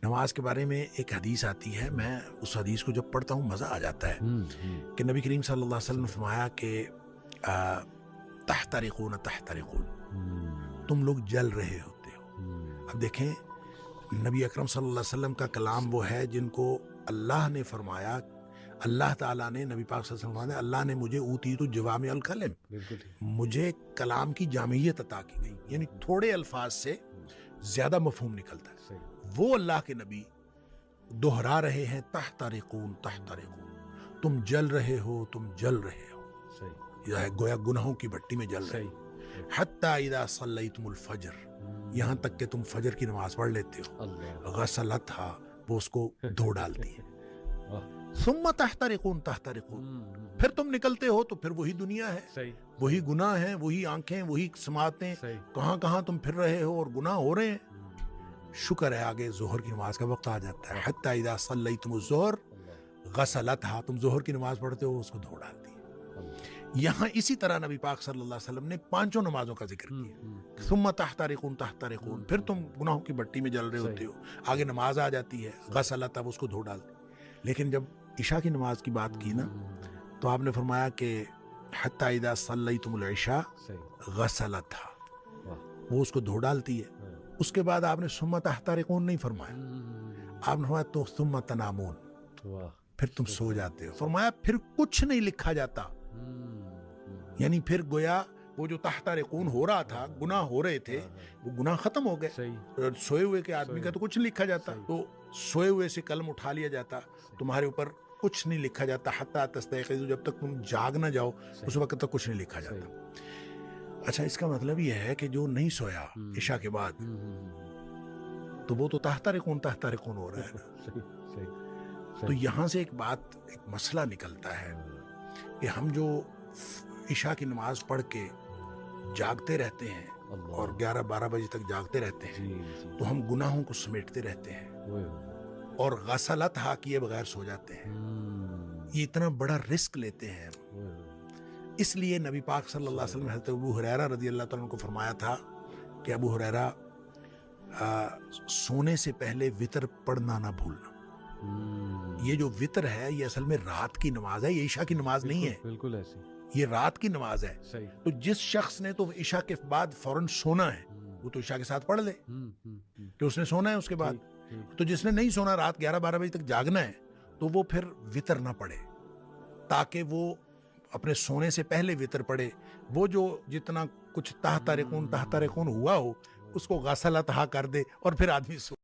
نماز کے بارے میں ایک حدیث آتی ہے، میں اس حدیث کو جب پڑھتا ہوں مزہ آ جاتا ہے کہ نبی کریم صلی اللہ علیہ وسلم نے فرمایا کہ تحترقون تحترقون، تم لوگ جل رہے ہوتے ہو۔ اب دیکھیں نبی اکرم صلی اللہ علیہ وسلم کا کلام وہ ہے جن کو اللہ نے فرمایا، اللہ تعالیٰ نے نبی پاک صلی اللہ علیہ وسلم نے، اللہ نے مجھے اوتیت جوامع الکلم، مجھے کلام کی جامعیت عطا کی گئی، یعنی تھوڑے الفاظ سے زیادہ مفہوم نکلتا ہے۔ وہ اللہ کے نبی دہرا رہے ہیں تحترقون تحترقون، تم جل رہے ہو، تم جل رہے ہو، یہ ہے گویا گناہوں کی بھٹی میں جل رہے ہو۔ حتی اذا صلیتم الفجر، یہاں تک کہ تم فجر کی نماز پڑھ لیتے ہو، غسلتھا، وہ اس کو دھو ڈالتی ہے، ثم تحترقون تحترقون، پھر تم نکلتے ہو تو پھر وہی دنیا ہے، وہی گناہ ہیں، وہی آنکھیں، وہی سماعتیں، کہاں کہاں تم پھر رہے ہو اور گناہ ہو رہے ہیں۔ شکر ہے آگے ظہر کی نماز کا وقت آ جاتا ہے، حتی اذا صلیتم الظہر غسلتھا، تم ظہر کی نماز پڑھتے ہو، اس کو دھو ڈالتی ہے۔ یہاں اسی طرح نبی پاک صلی اللہ علیہ وسلم نے پانچوں نمازوں کا ذکر کیا، ثم تحترقون تحترقون، پھر تم گناہوں کی بٹی میں جل رہے ہوتے ہو، آگے نماز آ جاتی ہے، غسلتھا، اس کو دھو ڈالتی۔ لیکن جب عشاء کی نماز کی بات کی نا تو آپ نے فرمایا کہ حتی اذا صلیتم العشاء غسلتھا، وہ اس کو دھو ڈالتی ہے۔ اس کے بعد آپ نے ثم تحترقون نہیں فرمایا، آپ نے فرمایا تو ثم تنامون، پھر تم سو جاتے ہو۔ فرمایا پھر کچھ نہیں لکھا جاتا، یعنی پھر گویا وہ جو تحترقون ہو رہا تھا، گناہ ہو رہے تھے، وہ گناہ ختم ہو گئے۔ سوئے ہوئے کے آدمی کا تو کچھ نہیں لکھا جاتا، تو سوئے ہوئے سے قلم اٹھا لیا جاتا، تمہارے اوپر کچھ نہیں لکھا جاتا، حتی تستيقظوا، جب تک تم جاگ نہ جاؤ اس وقت تک کچھ نہیں لکھا جاتا۔ اچھا، اس کا مطلب یہ ہے کہ جو نہیں سویا عشاء کے بعد تو وہ تو تحترقون تحترقون ہو رہا ہے نا۔ تو یہاں سے ایک بات، ایک مسئلہ نکلتا ہے کہ ہم جو عشاء کی نماز پڑھ کے جاگتے رہتے ہیں اور 11-12 بجے تک جاگتے رہتے ہیں تو ہم گناہوں کو سمیٹتے رہتے ہیں اور غسلتھا کیے بغیر سو جاتے ہیں۔ یہ اتنا بڑا رسک لیتے ہیں، اس لیے نبی پاک صلی اللہ علیہ وسلم حضرت ابو ہریرہ رضی اللہ تعالیٰ عنہ کو فرمایا تھا کہ ابو ہریرہ سونے سے پہلے وتر پڑھنا نہ بھولنا۔ یہ جو وتر ہے یہ اصل میں رات کی نماز ہے، یہ عشاء کی نماز نہیں ہے، بالکل ایسی، یہ رات کی نماز ہے۔ تو جس شخص نے تو عشاء کے بعد فوراً سونا ہے وہ تو عشاء کے ساتھ پڑھ لے کہ اس نے سونا ہے اس کے بعد۔ تو جس نے نہیں سونا، رات 11-12 بجے تک جاگنا ہے، تو وہ پھر وتر نہ پڑھے، تاکہ وہ اپنے سونے سے پہلے وتر پڑھے، وہ جو جتنا کچھ تحترقون تحترقون ہوا ہو اس کو غسلتھا کر دے اور پھر آدمی سو